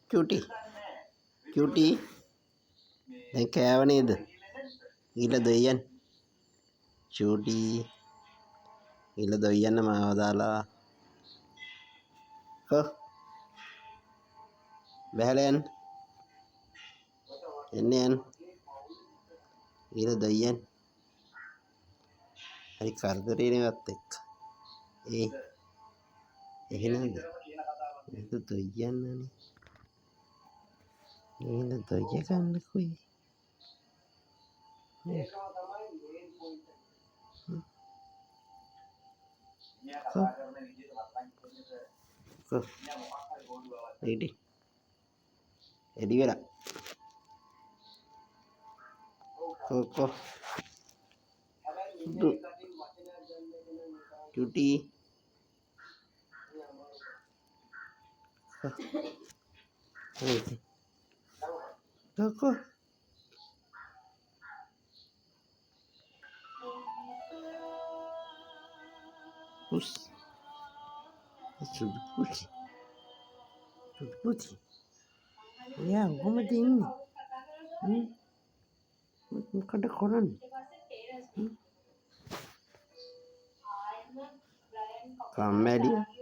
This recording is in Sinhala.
Cutie. Cutie. දැන් කෑව නේද? ඊළ දෙයියන්. Cutie. ඊළ දෙයියන් මාව දාලා. හො. බැලලා යන්න. එන්න. ඊළ දෙයියන්. හරි කරදරේ නෙවත් එක්ක. එහෙනද? ඒක දෙයියන්නේ. ඊළ දෙයිය ගන්නකොයි. එඩි වෙලා කෝ චුටි කෝ push sudah putih ya gua ini kada koran kamera dia